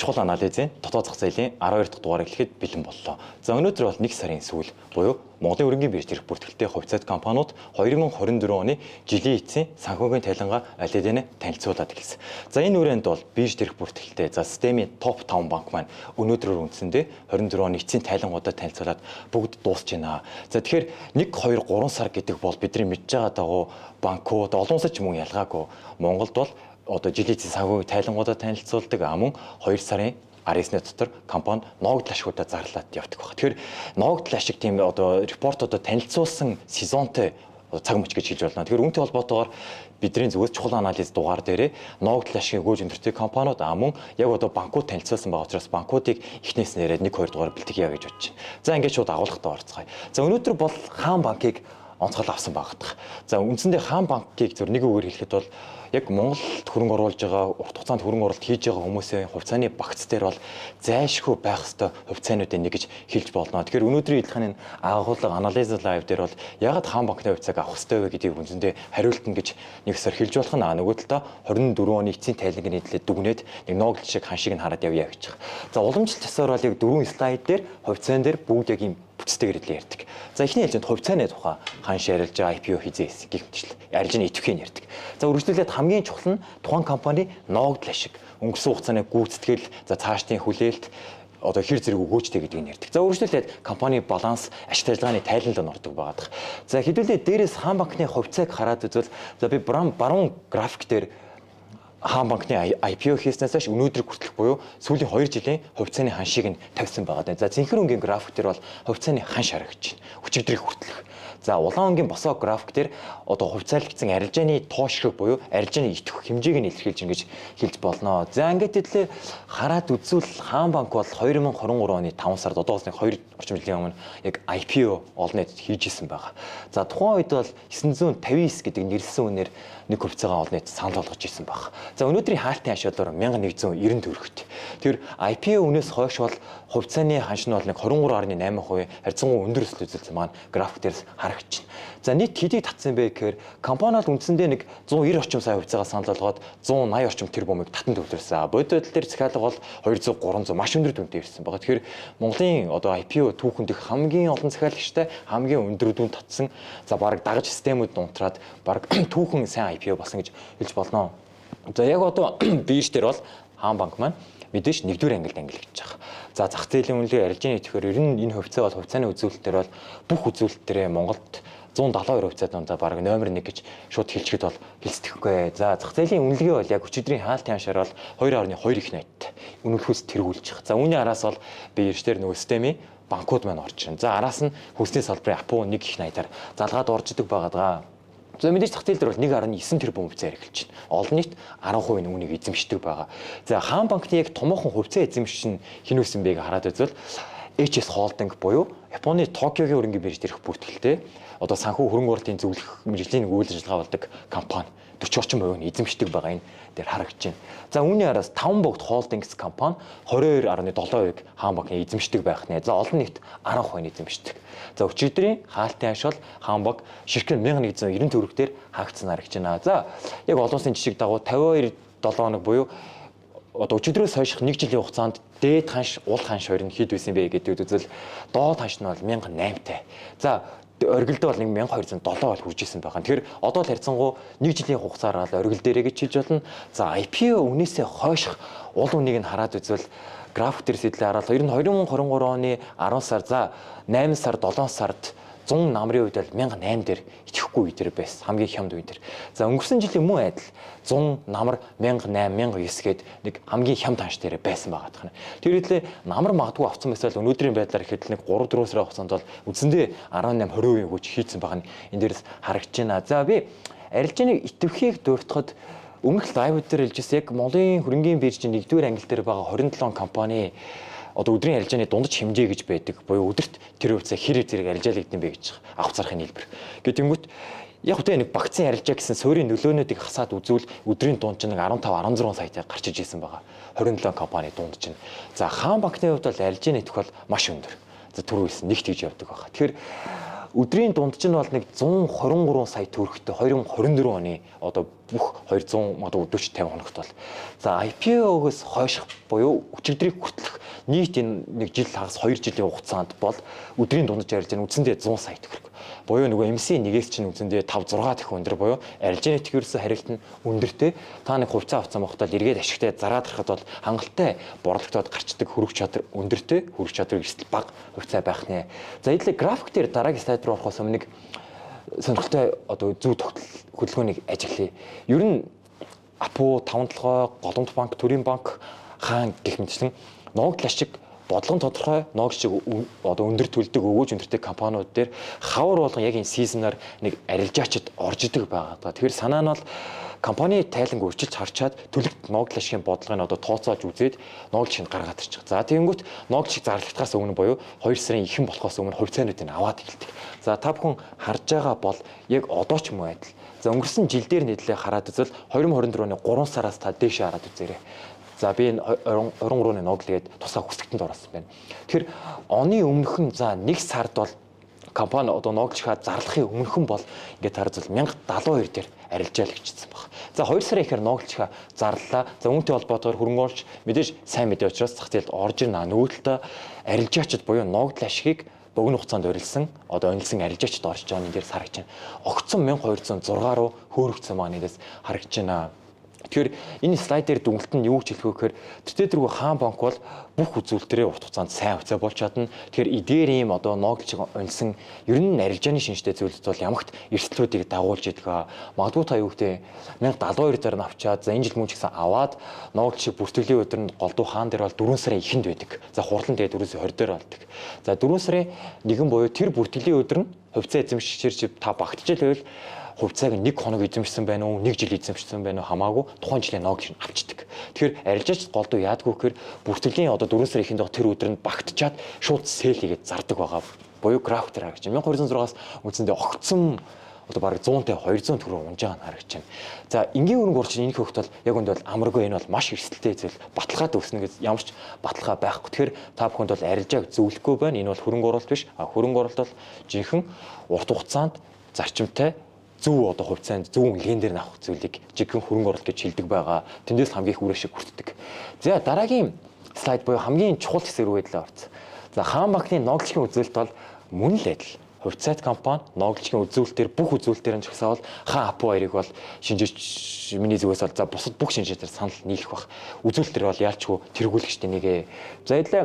чухал анализын дотоод зах зээлийн 12 дахь дугаар эхлэхэд бэлэн боллоо. За өнөөдөр бол 1 сарын сүүл буюу Монголын өргөнгийн бирж ирэх бүртгэлтэй хувьцаат компаниуд 2024 оны жилийн эцсийн санхүүгийн тайлангаа аль хэдийн танилцуулаад эхэлсэн. За энэ үрээнд бол бирж ирэх бүртгэлтэй за системийн топ 5 банк маань өнөөдрөөр үндсэндээ 24 оны эцсийн тайлангуудад танилцуулаад бүгд дуусч байна. За тэгэхээр 1, 2, 3 сар гэдэг бол бидний мэдж байгаа дагуу банкуд олон улсад ч мөн ялгаагүй Монголд бол одоо жилийн эцсийн санхүүгийн тайлангуудад танилцуулдаг мөн 2 сарын 19-ны дотор компани ногдол ашигуудаа зарлаад явдаг байна. Тэгэхээр ногдол ашиг тийм одоо репортуудад танилцуулсан сезонтой цаг мөч гэж хэлж болно. Тэгэхээр үүнтэй холбоотойгоор бидний зүгээс чухал анализ дугаар дээрээ ногдол ашигын өгөөж өндөртэй компаниуд мөн яг одоо банкуд танилцуулсан байгаа учраас банкуудыг эхнээс нь яриад 1, 2 дугаар бэлтгэе гэж бодчих. За ингээд шууд агуулгатай орцгоё. За өнөөдөр бол хаан банкыг онцгой авсан багтах. За үндсэндээ хаан банкыг зөв нэг үгээр хэлэхэд бол яг Монголд хөрөнгө оруулж байгаа урт хугацаанд хөрөнгө оруулалт хийж байгаа хүмүүсийн хувьцааны багц дээр бол зайлшгүй байх ёстой хувьцаануудын нэг гэж хэлж болно. Тэгэхээр өнөөдрийн хэлхээний агуулга анализ лайв дээр бол ягаад хаан банкны хувьцааг авах ёстой вэ гэдгийг үндсэндээ хариултна гэж нэг сар хэлж болох нь нөгөө талаа 24 оны эцсийн тайлангийн нийтлэлд дүгнээд нэг ногдол шиг ханшиг нь хараад явъя гэж. За уламжлалт ёсоор бол яг 4 слайд дээр хувьцаан дээр бүгд яг юм бүтцтэйгээр л ярьдаг. За эхний хэлжэнд хувьцааны тухай ханш ярилж байгаа IPO хизээс гэх мэтлээ. Арилжааны идэвхийг ярьдаг. За үргэлжлүүлээд хамгийн чухал нь тухайн компани ногдол ашиг, өнгөрсөн хугацааны гүйцэтгэл, за цаашдын хүлээлт одоо хэр зэрэг өгөөжтэй гэдгийг ярьдаг. За үргэлжлүүлээд компани баланс, ашиг ажиллагааны тайланд ордог байгаа. За хэдүүлээ дээрээс хаан банкны хувьцааг хараад үзвэл за би баруун график дээр хаан банкны IPO хийснээс хойш өнөөдөр хүртэлх буюу сүүлийн 2 жилийн хувьцааны ханшийг нь тавьсан байгаа. За цэнхэр өнгийн график дээр бол хувьцааны ханш харагдаж байна. Өчигдрийг хүртэлх. За улаан өнгийн босоо график дээр одоо хувьцаалгдсан арилжааны тоошрог буюу арилжааны идэвх хэмжээг нь илэрхийлж ингэж хэлж болно. За ингээд хэлээ хараад үзвэл хаан банк бол 2023 оны 5 сард одоос 2 орчим жилийн өмнө яг IPO олон нийтэд хийж исэн байгаа. За тухайн үед бол 959 гэдэг нэрлсэн үнээр нэг хувьцаагаа олон нийтэд санал болгож исэн баг. За өнөөдрийн хаалтын хашаалаар 1190 төгрөгт. Тэр IPO үнээс хойш бол хувьцааны ханш нь бол нэг 23.8%, харьцангуй өндөр өсөлт үзүүлсэн маань график дээр харагдаж байна. За нийт хэдийг татсан бэ гэхээр компаниуд үндсэндээ нэг 190 орчим сая хувьцаагаа санал болгоод 180 орчим тэрбумыг татан төвлөрсөн. Бодит байдал дээр захиалга бол 200, 300 маш өндөр дүнтэй ирсэн байгаа. Тэгэхээр Монголын одоо IPO түүхэнд их хамгийн олон захиалагчтай хамгийн өндөр дүн татсан. За баг дагаж системүүд унтраад баг түүхэн сайн IPO болсон гэж хэлж болно. За яг одоо бирж дээр бол хаан банк маань мэдээж нэгдүгээр ангилд ангилж байгаа. За зах зээлийн үнэлгээ арилжааны идэвхээр ер нь энэ хувьцаа бол хувьцааны үзүүлэлтээр бол бүх үзүүлэлтээрээ Монголд 172 хувьцаат дондоо баг номер 1 гэж шууд хэлчихэд бол хэлцдэхгүй. За зах зээлийн үнэлгээ бол яг өчигдрийн хаалтын ханшаар бол 2.2 их найдтай үнэлэхүйс тэргүүлж байгаа. За үүний араас бол бирж дээр нөгөө системийн банкуд маань орж ирнэ. За араас нь хүнсний салбарын апу 1 их найдаар залгаад орж идэг байгаа. За мэдээж зах зээл дээр бол 1.9 тэрбум хувьцаа хэрэгжилж байна. Олон нийт 10% үнийг эзэмшдэг байгаа. За хаан банкны яг томоохон хувьцаа эзэмшин хин үсэн бэгийг хараад үзвэл HS Holding буюу Японы Токиогийн өргөнгийн биржид ирэх бүртгэлтэй одоо санхүү хөрөнгө оруулалтын зөвлөх мэргэжлийн үйл ажиллагаа болдог компани 40 орчим хувийг эзэмшдэг байгаа энэ дээр харагдаж байна. За үүний араас 5 богд Holdings компани 22.7% хаан банкны эзэмшдэг байх нэ. За олон нийт 10% эзэмшдэг. За өчигдрийн хаалтын хашаал хаан банк ширхэг 1190 төгрөгтөөр хаагдсанаар гэж байна. За яг олон улсын жишг дагуу 52 7 хоног буюу одоо өчигдрөөс хойш 1 жилийн хугацаанд дээд ханш, уул ханш хоёр нь хэд байсан бэ гэдэг үзвэл доод ханш нь бол 1008 тай. За оргилдөө бол 1207 бол хүрж исэн байгаа. Тэгэхээр одоо л харьцангуй 1 жилийн хугацаар л оргил дээрээ гэж хэлж болно. За IPO үнээсээ хойших уул үнийг нь хараад үзвэл график дээр сэтлээ хараад ер нь 2023 оны 10 сар за 8 сар 7 сард 100 намрын үед бол 1008 дээр итгэхгүй үе дээр байсан. Хамгийн хямд үе дээр. За өнгөрсөн жилийн мөн адил 100 намар 1008, 1009 гээд нэг хамгийн хямд ханш дээр байсан байгаа. Тэр хэдлээ намар магадгүй авсан байсан бол өнөөдрийн байдлаар ихэд нэг 3-4 сарын хугацаанд бол үндсэндээ 18-20% өгөөж хийцэн байгаа нь энэ дээрээс харагдаж байна. За би арилжааны идэвхийг дуртахад өмнөх лайв дээр хэлжсэн яг Монголын хөрөнгийн биржийн 1-р ангил дээр байгаа 27 компани одоо өдрийн арилжааны дундаж хэмжээ гэж байдаг. Буюу өдөрт тэр хувьцаа хэр зэрэг арилжаалагдсан бэ гэж авах зарахын хэлбэр. Гэтэнгүүт яг хөтэ нэг багцын арилжаа гэсэн суурийн нөлөөнүүдийг хасаад үзвэл өдрийн дунд чинь 15-16 саятай гарч иж исэн байгаа. 27 компани дунд чинь. За хаан банкны хувьд бол арилжааны төх бол маш өндөр. За түрүү хэлсэн нэгт хийж явдаг байгаа. Тэгэхээр өдрийн дунд чинь бол нэг 123 сая төгрөгтэй 2024 оны одоо бүх 200 одоо 40 50 хоногт бол за IPO-гоос хойших буюу өчигдрийг хүртэлх нийт энэ нэг жил хагас 2 жилийн хугацаанд бол өдрийн дундаж арилж байгаа үндсэндээ 100 сая төгрөг. Буюу нөгөө MC нэгээс чинь үндсэндээ 5 6 дахин өндөр буюу арилжааны технологийн харилт нь өндөртэй. Та нэг хувьцаа авцсан багтаал эргээд ашигтай зараад харахад бол хангалттай борлогдоод гарчдаг хөрөг чадвар өндөртэй, хөрөг чадвар эрсдэл бага хувьцаа байх нэ. За эдлээ график дээр дараагийн слайд руу орохоос өмнө нэг сонирхолтой одоо зүй тогтол хөдөлгөөнийг ажиглая. Ер нь Апу, 5-7, Голомт банк, Төрийн банк, хаан гэх мэтчлэн ногдол ашиг бодлогон тодорхой ногдол шиг одоо өндөр төлдөг өгөөж өндөртэй компаниуд дээр хавар болгон яг энэ сизонаар нэг арилжаачид орж идэг байгаа. Тэгэхээр санаа нь бол компани тайланг өөрчилж харчаад төлөгт ногдол ашигын бодлогыг одоо тооцоолж үзээд ногдол шиг гаргаад ирчих. За тэгэнгүүт ногдол шиг зарлагдахаас өмнө буюу 2 сарын ихэн болохоос өмнө хувьцаануудыг аваад эхэлдэг. За та бүхэн харж байгаа бол яг одоо ч юм уу адил. За өнгөрсөн жил дээр нийтлээ хараад үзвэл 2024 оны 3 сараас та дээшээ хараад үзээрэй. За би энэ 23 оны ногдлгээд тусаа хүсэгтэнд орсон байна. Тэгэхээр оны өмнөхөн за 1 сард бол компани одоо ногдлохаа зарлахын өмнөхөн бол ингээд хараад 1072 дээр арилжаал хийчихсэн баг. За 2 сарын ихээр ногдлохаа зарлаа. За үүнтэй холбоотойгоор хөрөнгө оруулагч мэдээж сайн мэдээ учраас зах зээлд орж ирнэ. Нөгөө талаа арилжаачид буюу ногдол ашигыг богино хугацаанд урилсан одоо онилсан арилжаачд орж байгаа энэ дээр харагдаж байна. Огцон 1206 руу хөөрөгцсөн байгаа нэрээс харагдаж байна. Тэгэхээр энэ слайд дээр дүнэлт нь юу гэж хэлэх вэ гэхээр тэтгэдэргүй хаан банк бол бүх үзүүлэлтэрээ урт хугацаанд сайн хувьцаа болж чадна. Тэгэхээр эдгээр ийм одоо ногдол шиг онилсан ер нь арилжааны шинжтэй зүйлс бол ямагт эрсдлүүдийг дагуулж идэг. Магадгүй та юу гэдэг 1072 дараа нь авчаад за энэ жил мөн ч гэсэн аваад ногдол шиг бүртгэлийн өдөр нь голдуу хаан дээр бол 4 сарын ихэнд байдаг. За хурлан дээр 420 дээр болдог. За 4 сарын 1 буюу тэр бүртгэлийн өдөр нь хувьцаа эзэмшиж та багтжил байвал хувьцааг 1 хоног эзэмшсэн байна уу, 1 жил эзэмшсэн байна уу хамаагүй тухайн жилийн ногдлыг авчдаг. Тэгэхээр арилжаач голдуу яадгүй гэхээр бүртгэлийн одоо 4 сарын ихэнд тэр өдөр нь багтчаад шууд сэл хийгээд зардаг байгаа. Буюу график дээр харагч. 1206-аас үндсэндээ огцсон одоо бараг 100-тэй 200 төгрөг унж байгаа нь харагч байна. За энгийн хөрөнгө оруулагч энэ хөвгт бол яг үндэ бол амаргүй энэ бол маш эрсдэлтэй зүйл баталгаад өгснө гэж ямар ч баталгаа байхгүй. Тэгэхээр та бүхэнд бол арилжааг зөвлөхгүй байна. Энэ бол хөрөнгө оруулалт биш. Хөрөнгө оруулалт бол жинхэнэ урт хугацаанд зарчимтай зөв одоо хувьцаанд зөв үнэлгээн дээр авах зүйлийг жигхэн хөрөнгө оруулалт гэж хэлдэг байгаа. Тэндээс хамгийн их үр ашиг хүртдэг. За дараагийн слайд буюу хамгийн чухал хэсэг рүү хэлээ орц. За хаан банкны ногдлохын үзүүлэлт бол мөн л адил. Хувьцаат компани ногдлохын үзүүлэлтээр бүх үзүүлэлтээр нь ч гэсэн бол хаан Апу хоёрыг бол шинжээч миний зүгээс бол за бусад бүх шинжээчээр санал нийлэх бах. Үзүүлэлтээр бол яалчгүй тэргүүлэгчтэй нэгэ. За эдлээ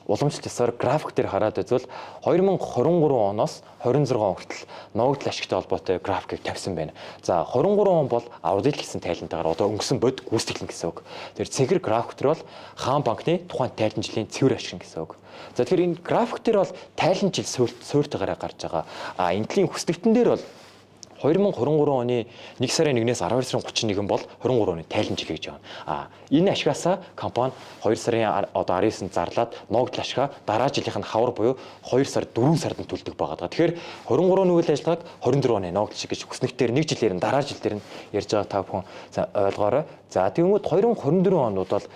уламжлалт ёсоор график дээр хараад үзвэл 2023 оноос 26 он хүртэл ногдол ашигтай холбоотой графикийг тавьсан байна. За 23 он бол аудит гэсэн тайлантайгаар одоо өнгөрсөн бод гүйцэтгэлэн гэсэн үг. Тэр цэгэр график дээр бол хаан банкны тухайн тайлан жилийн цэвэр ашиг гэсэн үг. За тэгэхээр энэ график дээр бол тайлан жил суурьтайгаараа гарч байгаа. Энэлийн хүсдэгтэн дээр бол 2023 оны 1 сарын 1-ээс 12 сарын 31 бол 23 оны тайлан жил гэж байна. Энэ ашигасаа компани 2 сарын одоо 19-нд зарлаад ногдол ашигаа дараа жилийнх нь хавар буюу 2 сар 4 сард нь төлдөг байгаа. Тэгэхээр 23 оны үйл ажиллагааг 24 оны ногдол шиг гэж хүснэгтээр нэг жилээр нь дараа жилээр нь ярьж байгаа та бүхэн ойлгоорой. За тэгвэл 2024 онууд бол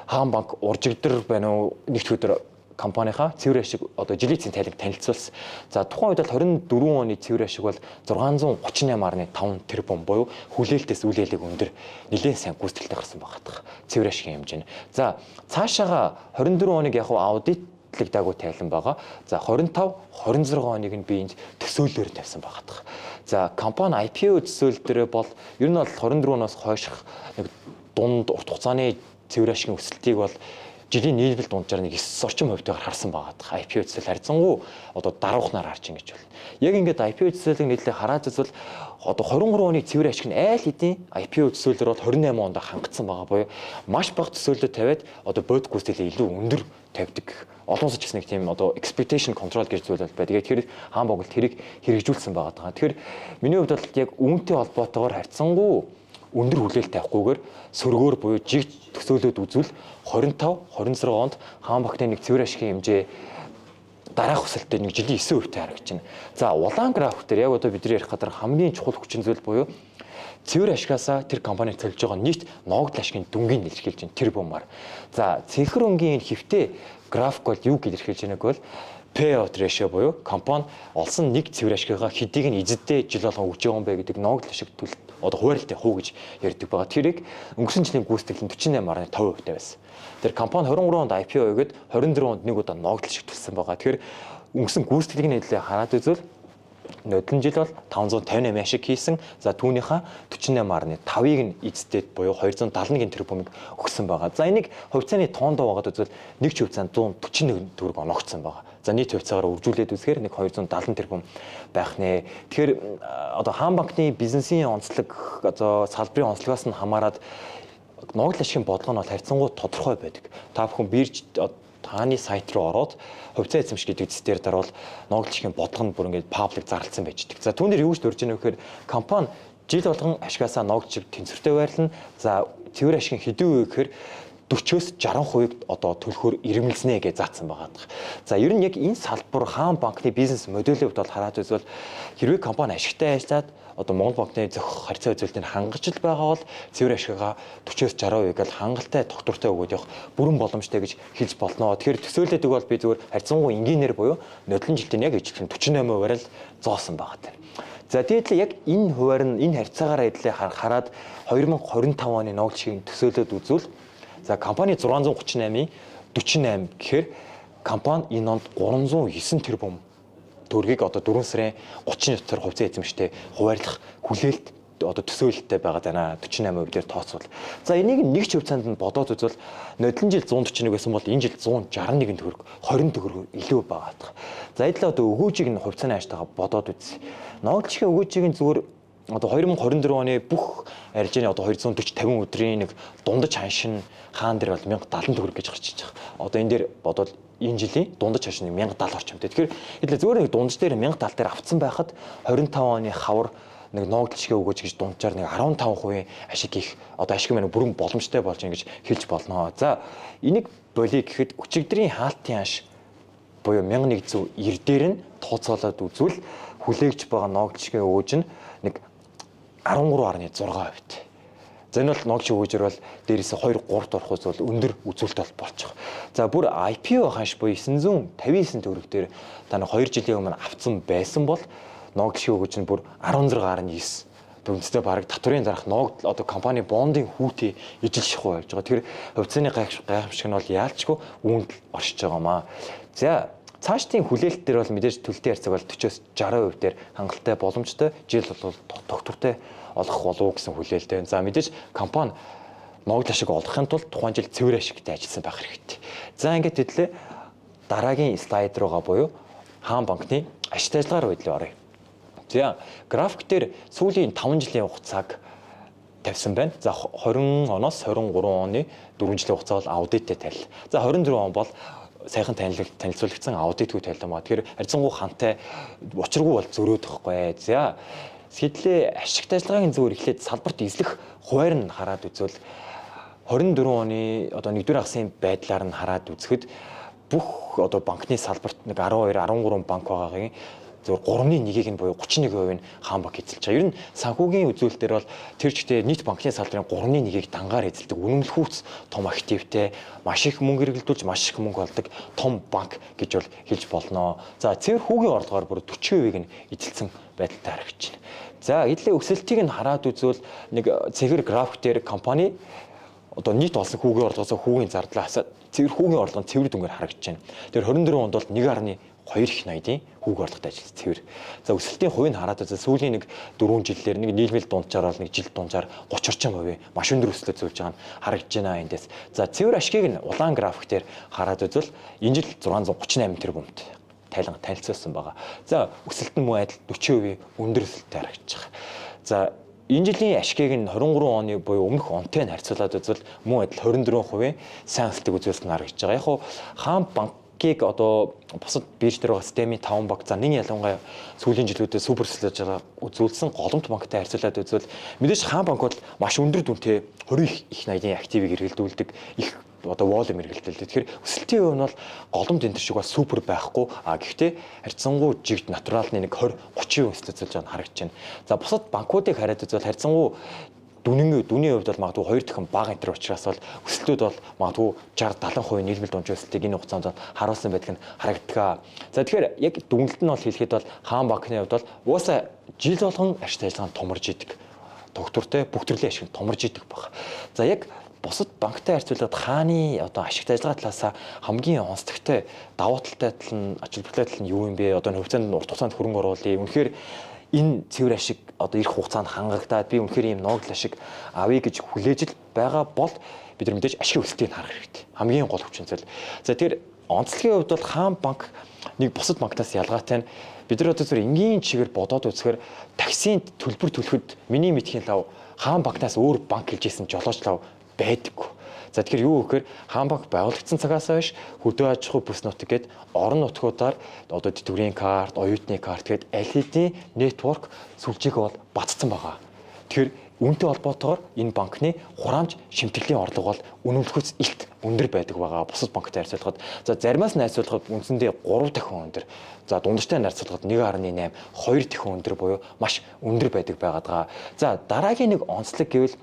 хаан банк уржигдэр байна уу нэгд өдөр компанийнхаа цэвэр ашиг одоо жилийн эцсийн тайланг танилцуулсан. За тухайн үед бол 24 оны цэвэр ашиг бол 638.5 тэрбум буюу хүлээлтээс үйл ялэг өндөр нэлээд сайн гүйцэтгэлтэй гарсан байгаа. Цэвэр ашигын хэмжээ нь. За цаашаага 24 оныг яг аудитлэг дагуу тайлан байгаа. За 25, 26 оныг нь би энд төсөөллөөр тавьсан байгаа. За компани IPO төсөөлөлтөөр бол ер нь бол 24-оос хойших нэг дунд урт хугацааны цэвэр ашигын өсөлтийг бол жилийн нийлбэл дунджаар нэг 9 орчим хувьтайгаар харсан байгаа. IPO төсөөл харьцангуй одоо даруухнаар харж ингэж байна. Яг ингээд IPO төсөөлийг нийтлээ хараад үзвэл одоо 23 оны цэвэр ашиг нь айл хэдийн IPO төсөөлөөр бол 28 онд хангагдсан байгаа буюу маш бага төсөөлөлөд тавиад одоо бодит гүйцэтгэл илүү өндөр тавьдаг. Олон улсад ч гэсэн нэг тийм одоо expectation control гэж зүйл байдаг. Тэгэхээр хаан боголт хэрэг хэрэгжүүлсэн байгаа. Тэгэхээр миний хувьд бол яг үүнтэй холбоотойгоор харьцангуй өндөр хүлээлт тавихгүйгээр сөргөөр буюу жиг төсөөлөд үзвэл 25, 26 онд хаан банкны нэг цэвэр ашигын хэмжээ дараах өсөлтөд нэг жилийн 9% харагдаж байна. За улаан график дээр яг одоо бидний ярих гадар хамгийн чухал хүчин зүйл буюу цэвэр ашигаасаа тэр компани төлж байгаа нийт ногдол ашигын дүнгийн илэрхийлж байна тэр бумаар. За цэнхэр өнгийн энэ хэвтэй график бол юу гэж илэрхийлж байгааг бол payout ratio буюу компани олсон нэг цэвэр ашиггаа хэдийг нь эзэдээ жил болгон өгч байгаа юм бэ гэдэг ногдол шиг одоо хуваарлтын хувь гэж ярьдаг байгаа. Тэрийг өнгөрсөн жилийн гүйцэтгэл нь 48.5% байсан. Тэр компани 23 онд IPO өгөөд 24 онд нэг удаа ногдол шиг төлсөн байгаа. Тэгэхээр өнгөрсөн гүйцэтгэлгийн нийтлэлийг хараад үзвэл нөдлөн жил бол 558 ашиг хийсэн. За түүнийхээ 48.5-ыг нь эздэд буюу 271 тэрбумыг өгсөн байгаа. За энийг хувьцааны тоондоо байгаад үзвэл нэг ч хувьцаанд 141 төгрөг оногдсон байгаа. За нийт хувьцаагаар үржүүлээд үзэхээр нэг 270 тэрбум байх нэ. Тэгэхээр одоо хаан банкны бизнесийн онцлог одоо салбарын онцлогоос нь хамаарат ногдол ашигын бодлого нь бол харьцангуй тодорхой байдаг. Та бүхэн бирж тааны сайт руу ороод хувьцаа эзэмших гэдэг зэс дээр дарвал ногдол ашигын бодлого нь бүр ингээд паблик зарласан байж байгаа. За түүнээр юу гэж дурж ийнэ гэхээр компани жил болгон ашгаасаа ногдол ашиг тэнцвэртэй байрлана. За цэвэр ашигын хэдэн үе гэхээр 40-оос 60%-ийг одоо төлөхөөр ирэмэлзнэ гэж заасан байгаа. За ер нь яг энэ салбар хаан банкны бизнес моделийн хувьд бол хараад үзвэл хэрвээ компани ашигтай ажиллаад одоо Монгол банкны зохих харьцаа үзүүлэлтийг хангаж л байгаа бол цэвэр ашиггаа 40-оос 60%-ийг л хангалттай тогтвортой өгөөд явах бүрэн боломжтой гэж хэлж болно. Тэгэхээр төсөөлөдөг бол би зүгээр харьцангуй энгийнээр буюу нодлон жилийн яг ижилхэн 48%-аар л зоосон байгаа. За тэгээд яг энэ хуваар нь энэ харьцаагаараа эдлээ хараад 2025 оны ногдол ашигын төсөөлөд үзвэл за компани 638-ийн 48 гэхээр компани энэ онд 309 тэрбум төгрөгийг одоо 4 сарын 30-ны дотор хувьцаа эзэмштэй хуваарлах хүлээлт одоо төсөөлөлттэй байгаа даа 48% дээр тооцвол. За энийг нэг ч хувьцаанд нь бодоод үзвэл нодлон жил 141 байсан бол энэ жил 161 төгрөг 20 төгрөг илүү байгаа. За эдлээ одоо өгөөжийг нь хувьцааны аштайгаа бодоод үз. Ногдол ашигын өгөөжийг нь зүгээр одоо 2024 оны бүх арилжааны одоо 240-50 өдрийн нэг дундаж ханшин хаан дээр бол 1070 төгрөг гэж гарч иж байгаа. Одоо энэ дээр бодвол энэ жилийн дундаж ханшин 1070 орчимтэй. Тэгэхээр хэдүүлээ зүгээр нэг дундаж дээр 1070 дээр авцсан байхад 25 оны хавар нэг ногдол ашигын өгөөж гэж дунджаар нэг 15% ашиг их одоо ашиг мань бүрэн боломжтой болж ингэж хэлж болно. За энийг болий гэхэд өчигдрийн хаалтын аш буюу 1190 дээр нь тооцоолоод үзвэл хүлээгч байгаа ногдол ашигын өгөөж нь нэг 13.6%. За энэ бол ногдол өгөөжөр бол дээрээс 2-3-т орох үзвэл өндөр үзүүлэлт бол болчих. За бүр IPO ханш буюу 959 төгрөг дээр та нэг 2 жилийн өмнө авцсан байсан бол ногдол өгөөж нь бүр 16.9 дүнстэй бараг татврын зарах ногдол одоо компани бондын хүүтээ ижил шахуу явж байгаа. Тэгэхээр хувьцааны гайхамшиг нь бол яалчгүй үүнд оршиж байгаамаа. За цаашдын хүлээлт дээр бол мэдээж төлөлтийн харьцааг бол 40-оос 60% дээр хангалттай боломжтой жил бол тогтвортой олох болов гэсэн хүлээлттэй. За мэдээж компани ногдол ашиг олохын тулд тухайн жил цэвэр ашигтай ажилласан байх хэрэгтэй. За ингээд хэдлээ дараагийн слайд руугаа буюу хаан банкны ашигтай ажиллагаар байдлыг оръё. За график дээр сүүлийн 5 жилийн хугацааг тавьсан байна. За 20 оноос 23 оны 4 жилийн хугацаа бол аудиттэй тавил. За 24 он бол сайхан танилцуулагдсан аудитгүй тавилан ба. Тэгэхээр харьцангуй хантай учиргүй бол зөрөөд байхгүй. За сэтлээ ашигтай ажиллагаагийн зөвөр эхлээд салбарт эзлэх хуваар нь хараад үзвэл 24 оны одоо 1-р хагасын байдлаар нь хараад үзэхэд бүх одоо банкны салбарт нэг 12 13 банк байгаагийн зөв 3.1-ийг нь буюу 31% нь хаан банк эзэлж байгаа. Ер нь санхүүгийн үзүүлэлтээр бол тэр чигтээ нийт банкны салбарын 3.1-ийг дангаар эзэлдэг үнэмлэхүүц том активтэй, маш их мөнгө эргэлдүүлж маш их мөнгө олдог том банк гэж бол хэлж болно. За цэвэр хүүгийн орлогоор бүр 40%-ийг нь эзэлсэн байдалтай харагдаж байна. За эдлээ өсөлтийг нь хараад үзвэл нэг цэгэр график дээр компани одоо нийт олсон хүүгийн орлогоос хүүгийн зардлаас цэвэр хүүгийн орлого нь цэвэр дүнгээр харагдаж байна. Тэр 24 онд бол 1.2 их ноёдын хүүгийн орлоготой ажилласан цэвэр. За өсөлтийн хувийг хараад үзвэл сүүлийн нэг 4 жилээр нэг нийлмэл дунджаар бол нэг жил дунджаар 30 орчим хувийн маш өндөр өсөлт зөвлөж байгаа нь харагдаж байна эндээс. За цэвэр ашгийг нь улаан график дээр хараад үзвэл энэ жил 638 тэрбумт танилцуулсан байгаа. За өсөлт нь мөн адил 40% өндөр өсөлттэй харагдаж байгаа. За энэ жилийн ашгийг нь 23 оны буюу өмнөх онтой нь харьцуулаад үзвэл мөн адил 24% сайн өсөлтийг үзүүлсэн харагдаж байгаа. Яг хуу хаан банкыг одоо бусад бирж дээр байгаа системийн 5 банк за нэг ялангуяа сүүлийн жилүүдэд супер өсөлт ажиллагаа үзүүлсэн голомт банктай харьцуулаад үзвэл мэдээж хаан банк бол маш өндөр дүнтэй 20 их найдын активыг эргэлдүүлдэг их одоо волюм эргэлдэлтэй. Тэгэхээр өсөлтийн хувь нь бол голомт энэ шиг бол супер байхгүй. Гэхдээ харьцангуй жигд натуралны нэг 20-30% өсөлт үзүүлж байгаа нь харагдаж байна. За бусад банкуудыг хараад үзвэл харьцангуй дүний хувьд бол магадгүй 2 дахин бага энэ төр учраас бол өсөлтүүд бол магадгүй 60-70% нийлмэл дунд өсөлтийг энэ хугацаанд бол харуулсан байдаг нь харагддаг. За тэгэхээр яг дүгнэлт нь бол хэлэхэд бол хаан банкны хувьд бол угаасаа жил болгон ашигт ажиллагаанд томорж идэг. Доктортой бүх төрлийн ашигт томорж идэг баг. За яг бусад банктай харьцуулахад хааны одоо ашигт ажиллагаа талаас хамгийн онцлогтой давуу талтай тал нь ач холбогдолтой тал нь юу юм бэ? Одоо хувьцаанд урт хугацаанд хөрөнгө оруулъя. Үнэхээр энэ цэвэр ашиг одоо ирэх хугацаанд хангагдаад би үнэхээр ийм ногдол ашиг авъя гэж хүлээж л байгаа бол бид нар мэдээж ашигын өсөлтийг харах хэрэгтэй. Хамгийн гол хүчин зүйл. За тэгэхээр онцлогийн хувьд бол хаан банк нэг бусад банкнаас ялгаатай нь бид нар одоо зөв энгийн чигээр бодоод үзэхээр таксинд төлбөр төлөхөд миний мэдхийн лав хаан банкнаас өөр банк хэлжсэн жолооч лав байдаггүй. За тэгэхээр юу гэхээр хаан банк байгуулагдсан цагаас хойш хөдөө аж ахуй бүс нутаг гээд орон нутгуудаар одоо тэтгэврийн карт, оюутны карт гээд аль хэдийн нэтворк сүлжээг бол бацсан байгаа. Тэгэхээр үүнтэй холбоотойгоор энэ банкны хураамж шимтгэлийн орлого бол үнэмлэхүйц илт өндөр байдаг байгаа. Бусад банктай харьцуулахад за заримаас нь харьцуулахад үндсэндээ 3 дахин өндөр. За дундчтай харьцуулахад 1.8, 2 дахин өндөр буюу маш өндөр байдаг байгаа. За дараагийн нэг онцлог гэвэл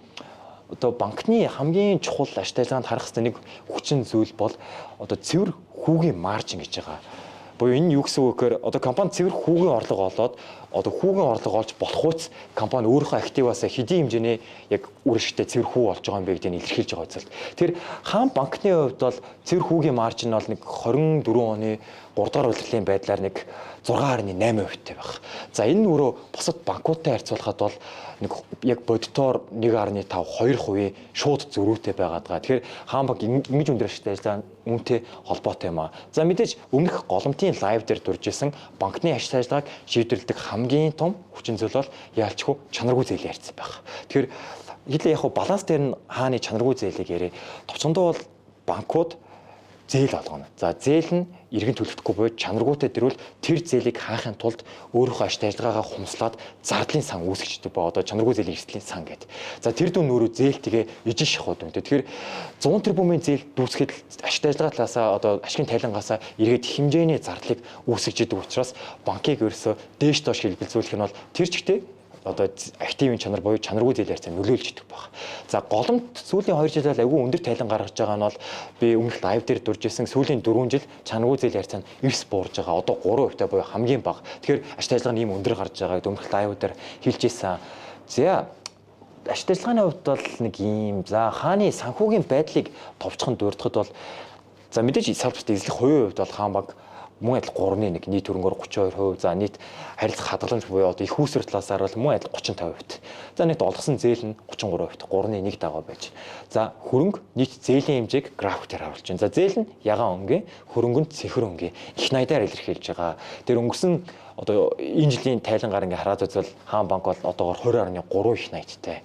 одоо банкны хамгийн чухал ашигт ажиллагаанд харах хэрэгтэй нэг хүчин зүйл бол одоо цэвэр хүүгийн маржин гэж байгаа. Буюу энэ юу гэсэн үг гэхээр одоо компани цэвэр хүүгийн орлого олоод одоо хүүгийн орлого олж болохуйц компани өөрийнхөө активаас хэдийн хэмжээний яг үр ашигтай цэвэр хүү олж байгаа юм бэ гэдгийг илэрхийлж байгаа зүйл. Тэр хаан банкны хувьд бол цэвэр хүүгийн маржин бол нэг 24 оны 3 дугаар удирдлагын байдлаар нэг 6.8% тай байх. За энэ өөрөө бусад банкуудтай харьцуулахад бол нэг яг бодитоор 1.5 2% шууд зөрүүтэй байгаа. Тэгэхээр хаан банк ингэж өндөр ашигтай ажиллагаа үүнтэй холбоотой юм аа. За мэдээж өмнөх голомтын лайв дээр дуржсэн банкны ашигтай ажиллагааг шийдвэрлэдэг хамгийн том хүчин зүйл бол яалчгүй чанаргүй зээлийн харьцаа байх. Тэгэхээр хэлээ яг баланс дээр нь хааны чанаргүй зээлийг ярэ. Товчондоо бол банкуд зээл олгоно. За зээл нь иргэн төлөгдөхгүй буюу чанаргүйтэй дэрвэл тэр зээлийг хаахын тулд өөрийнхөө ашигт ажиллагаагаа хумслаад зардлын сан үүсгэждэг ба одоо чанаргүй зээлийн эрсдлийн сан гэдэг. За тэр дүн өөрөө зээлтэйгээ ижил шахууд үнэтэй. Тэгэхээр 100 тэрбумын зээл дүүсгэхэд ашигт ажиллагаа талаасаа одоо ашигын тайлангаас эргээд хэмжээний зардлыг үүсгэждэг учраас банкыг ерөөсөө дээш доош хэлбэлзүүлэх нь бол тэр чигтээ одоо активын чанар буюу чанаргүй зээлийн харьцаа нөлөөлж идэг баг. За голомт сүүлийн 2 жилээр айгүй өндөр тайлан гаргаж байгаа нь бол би өмнөх лайв дээр дуржсэн сүүлийн 4 жил чанаргүй зээлийн харьцаа нь эрс буурж байгаа. Одоо 3% та буюу хамгийн бага. Тэгэхээр ашигт ажиллагаа нь ийм өндөр гарч байгааг өмнөх лайв дээр хэлж ийсэн. За ашигт ажиллагааны хувьд бол нэг ийм за хааны санхүүгийн байдлыг товчхон дурдахад бол за мэдээж салбарт эзлэх хувийн хувьд бол хаан банк мөн адил 3.1 нийт хөрөнгөөр 32%, за нийт харилцах хадгаламж буюу одоо их үүсвэр талаасаар бол мөн адил 35%. За нийт олгосон зээл нь 33%, 3.1 дагуу байж. За хөрөнгө нийт зээлийн хэмжээг график дээр харуулж байна. За зээл нь ягаан өнгийн, хөрөнгө нь цэхэр өнгийн их найдаар илэрхийлж байгаа. Тэр өнгөрсөн одоо энэ жилийн тайлангаар ингээ хараад үзвэл хаан банк бол одоогоор 20.3 их найдтай.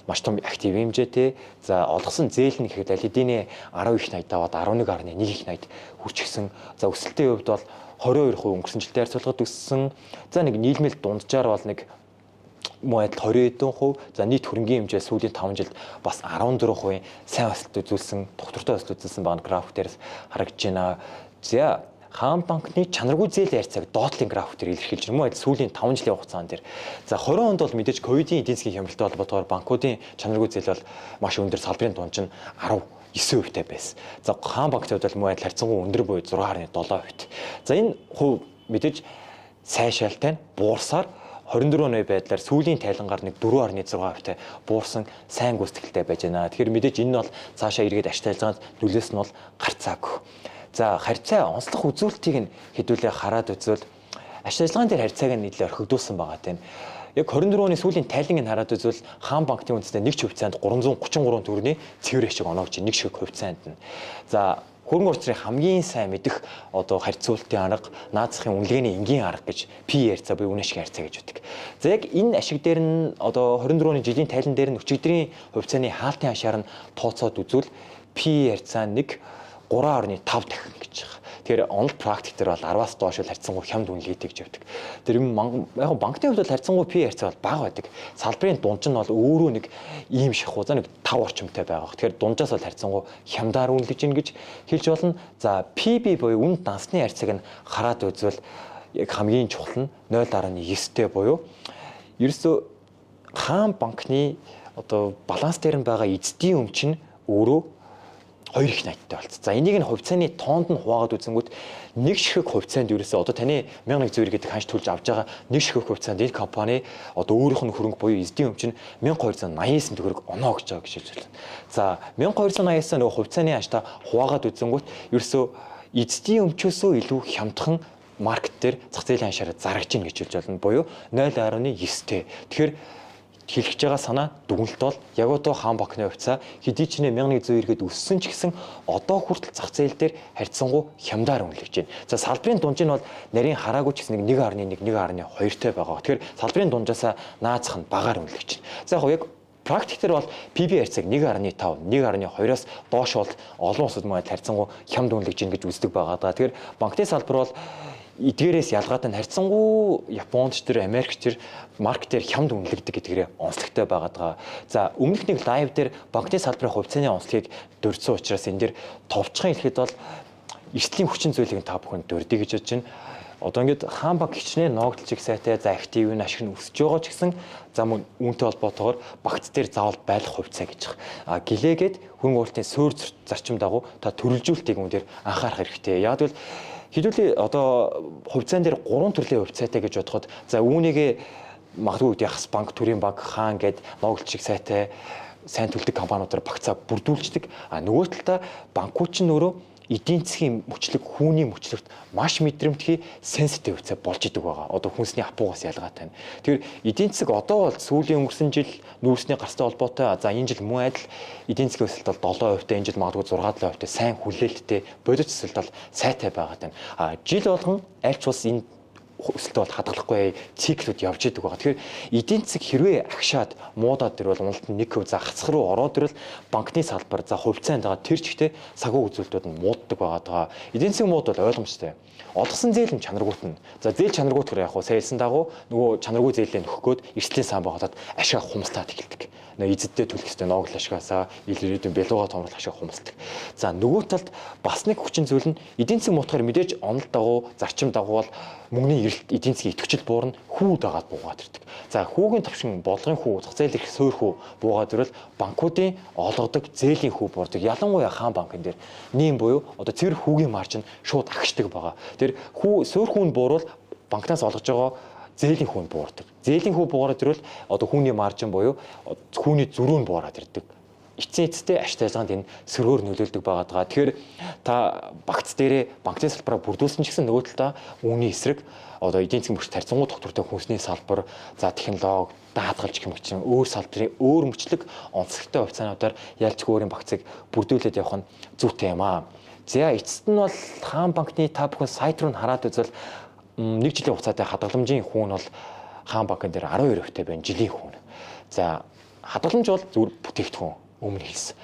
Маш том актив хэмжээтэй. За олгосон зээл нь гэхэд аль хэдийн 10 их найд аваад 11.1 их найд хүрчихсэн. За өсөлтийн хувьд бол 22% өнгөрсөн жилтэй харьцуулахад өссөн. За нэг нийлмэл дунджаар бол нэг мөн адил 20%. За нийт хөрөнгийн хэмжээ сүүлийн 5 жилд бас 14% сайн өсөлт үзүүлсэн, доктортой өсөлт үзүүлсэн байгаа график дээр харагдаж байна. За хаан банкны чанаргүй зээлийн харьцааг доотлын график дээр илэрхийлж байна. Мөн адил сүүлийн 5 жилийн хугацаанд дээр. За 20 онд бол мэдээж ковидын эдийн засгийн хямралтай холбоотойгоор банкуудын чанаргүй зээл бол маш өндөр, салбарын дунд нь 19% та байсан. За хаан банктай бол мөн адил харьцангуй өндөр буюу 6.7%. За энэ хувь мэдээж сайшаалтай нь буурсаар 24 оны байдлаар сүүлийн тайлангаар нэг 4.6% буурсан сайн гүйцэтгэлтэй байж байна. Тэгэхээр мэдээж энэ бол цаашаа эргээд ашигт ажиллагаанд нөлөөс нь бол гарцаагүй. За харьцаа онцлог үзүүлэлтийг нь хэдүүлээ хараад үзвэл ашигт ажиллагаан дээр харьцааг нь нийлээ орхигдуулсан байгаа тийм. Яг 24 оны сүүлийн тайланыг хараад үзвэл хаан банкны үндэстэн нэг ч хувьцаанд 333 төгрөгийн цэвэр ашиг оноогч нэг шиг хувьцаанд нь. За хөрөнгө оруулалтын хамгийн сайн мэдэх одоо харьцуултын арга, наацхийн үнэлгээний энгийн арга гэж P харьцаа буюу үнэ ашиг харьцаа гэж үүдэг. За яг энэ ашиг дээр нь одоо 24 оны жилийн тайлан дээр нь өчигдрийн хувьцааны хаалтын хашаар нь тооцоод үзвэл P харьцаа нэг 3.5 дахин гэж байгаа. Тэгэхээр онл практик дээр бол 10-аас доош харьцангуй хямд үнэлгээтэй гэж явдаг. Тэр яг банкны хувьд бол харьцангуй P харьцаа бол бага байдаг. Салбарын дунд нь бол өөрөө нэг ийм шахуу за нэг 5 орчимтай байгаа. Тэгэхээр дунджаас бол харьцангуй хямдаар үнэлж ийн гэж хэлж болно. За PB буюу үн дансны харьцааг нь хараад үзвэл яг хамгийн чухал нь 0.9-тэй буюу ерөөсөө хаан банкны одоо баланс дээр нь байгаа эзэдийн өмч нь өөрөө хоёр их найдтай болцсон. За энийг нь хувьцааны тоонд нь хуваагаад үзэнгүүт нэг ширхэг хувьцаанд ерөөсөө одоо таны 1200 гэдэг ханш төлж авч байгаа нэг ширхэг хувьцаанд энэ компани одоо өөрийнх нь хөрөнгө буюу эзэдийн өмч нь 1289 төгрөг оноо гэж байгаа гэж хэлж байна. За 1289-аас нөгөө хувьцааны ханштай хуваагаад үзэнгүүт ерөөсөө эзэдийн өмчөөсөө илүү хямдхан маркет дээр зах зээлийн ханшаараа зарагч ийн гэж хэлж байна. Буюу 0.9-тэй. Тэгэхээр хэлж байгаа санаа дүгнэлт бол яг одоо хаан банкны хувьцаа хэдий ч 1100 иргэд өссөн ч гэсэн одоо хүртэл зах зээл дээр харьцангуй хямдаар үнэлж байна. За салбарын дунж нь бол нарийн хараагүй ч гэсэн 1.1 1.2-тэй байгаа. Тэгэхээр салбарын дунжаасаа наацх нь багаар үнэлж байна. За яг практик дээр бол PB харьцааг 1.5, 1.2-оос доош бол олон улсад мөн харьцангуй хямд үнэлж гин гэж үздэг байгаа даа. Тэгэхээр банкны салбар бол эдгээрээс ялгаатай нь харьцангуй Японд ч тэр Америк ч тэр маркетээр хямд үнэлэгдэг гэдгээрээ онцлогтой байгаад байгаа. За өмнөх нэг лайв дээр банкны салбарын хувьцааны онцлогийг дурдсан учраас энэ дээр товчхон хэлэхэд бол эрсдлийн хүчин зүйлийг та бүхэн дурдъя гэж бодож байна. Одоо ингээд хаан банк хичнээн ногдолж их сайтай за актив нь ашиг нь өсөж байгаа ч гэсэн за мөн үүнтэй холбоотойгоор багц дээр заавал байх хувьцаа гэж байгаа. Гэлээгээд хөрөнгө оруулалтын суурь зарчим дагуу та төрөлжүүлэлтийг үүн дээр анхаарах хэрэгтэй. Яг л хэдүүлээ одоо хувьцаан дээр 3 төрлийн хувьцаатай гэж бодоход за үүнийг магадгүй яхас банк, төрийн банк, хаан гэд ногдолж шиг сайтай сайн төлдөг компаниудаар багцаа бүрдүүлждэг. А нөгөө талдаа банкуч нь өөрөө эдийн засгийн мөчлөг, хүүний мөчлөгт маш мэдрэмтгий сенситив хувьцаа болж идэг байгаа. Одоо хүнсний апуугаас ялгаатай нь. Тэгэхээр эдийн засаг одоо бол сүүлийн өнгөрсөн жил нүүрсний гарцтай холбоотой за энэ жил мөн адил эдийн засгийн өсөлт бол 7%-тэй, энэ жил магадгүй 6%-тэй сайн хүлээлттэй бодит өсөлт бол сайтай байгаа тань. А жил болгон альч улс энэ өсөлтөд бол хадгалахгүй циклүүд явж идэг байгаа. Тэгэхээр эдийн засаг хэрвээ агшаад муудаад ирвэл уналт нь 1% за хацх руу ороод ирвэл банкны салбар за хувьцаанд байгаа тэр чигтээ сагуу үзүүлэлтүүд нь мууддаг байгаа. Эдийн засгийн мууд бол ойлгомжтой. Олгосон зээл нь чанаргуут нь. За зээл чанаргуут хэрэг яг хуу саялсан дагуу нөгөө чанаргүй зээлээ нөхөхөд эрсдлийн сан багтаад ашиг хумстаад эхэлдэг. Эзэдтэй төлөх ёстой ноогл ашгаасаа илэрээдүйн бэлугаа томрол ашиг хумсдаг. За нөгөө талд бас нэг хүчин зүйл нь эдийн засгийн муутахаар мэдээж онол дагуу зарчим дагуу бол мөнгөний эрэлт эдийн засгийн идэвхжил буурна хүү дагаад буугаад ирдэг. За хүүгийн товшин бодлогын хүү зах зээл их суур хүү буугаад ирвэл банкуудын олгодог зээлийн хүү буурдаг. Ялангуяа хаан банкн дээр нэм буюу одоо цэвэр хүүгийн маржин шууд агшдаг байгаа. Тэр хүү суур хүүнд буурвал банкнаас олгож байгаа зээлийн хүүнд буурдаг. Зээлийн хүү буураад ирвэл одоо хүүний маржин буюу хүүний зөрүү нь буураад ирдэг. Эцсийн эцэстээ ашиг ажиллагаанд энэ сөргөөр нөлөөлдөг байгаа. Тэгэхээр та багц дээрээ банкны салбараа бүрдүүлсэн ч гэсэн нөгөө талдаа үүний эсрэг одоо эдийн засгийн мөрч тарьцангуй доктортой хүнсний салбар, за технологи, даатгалж гэмэгчин өөр салбарын өөр мөчлөг онцлогтой хувьцаануудаар ялцгүй өөрийн багцыг бүрдүүлээд явах нь зүйтэй юм аа. За эцэст нь бол хаан банкны та бүхэн сайт руу хараад үзвэл нэг жилийн хугацаатай хадгаламжийн хүүн бол хаан банкн дээр 12%-тэй байна жилийн хүүн. За хадгаламж бол зөвхөн бүтээгдэхүүн өмнө хэлсэн.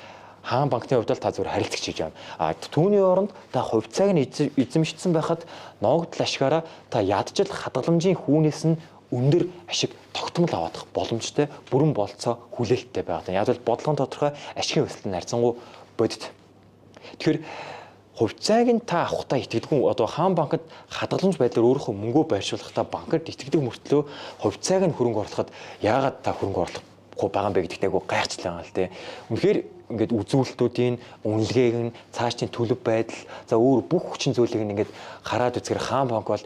Хаан банкны хувьд л та зөвхөн харилцагч хийж байна. А түүний оронд та хувьцааг нь эзэмшсэн байхад ногдол ашгаараа та ядчил хадгаламжийн хүүнээс нь өндөр ашиг тогтмол авах боломжтой бүрэн болцоо хүлээлттэй байгаа. Яг л бодлогын тодорхой ашигын өсөлт нь харьцангуй бодит. Тэгэхээр хувьцааг нь та авахтаа итгэдэггүй одоо хаан банкнд хадгаламж байдлаар өөрийнхөө мөнгөө байршуулахдаа банкнд итгэдэг мөртлөө хувьцааг нь хөрөнгө оруулахад яагаад та хөрөнгө оруулахгүй байгаа юм бэ гэдэгт айгу гайхацлаа л дээ. Үнэхээр ингээд үзүүлэлтүүдийн үнэлгээг нь цаашдын төлөв байдал за өөр бүх хүчин зүйлийг ингээд хараад үзэхээр хаан банк бол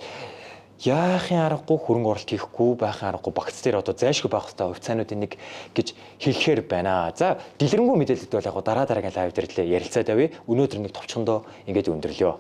яахын аргагүй хөрөнгө оруулалт хийхгүй байхын аргагүй багц дээр одоо зайлшгүй байх хэрэгтэй хувьцаануудын нэг гэж хэлэхээр байна. За дэлгэрэнгүй мэдээлэлд бол яг дараа дараагийн лайв дээр л ярилцаад авъя. Өнөөдөр нэг товчхондоо ингэж өндөрлөө.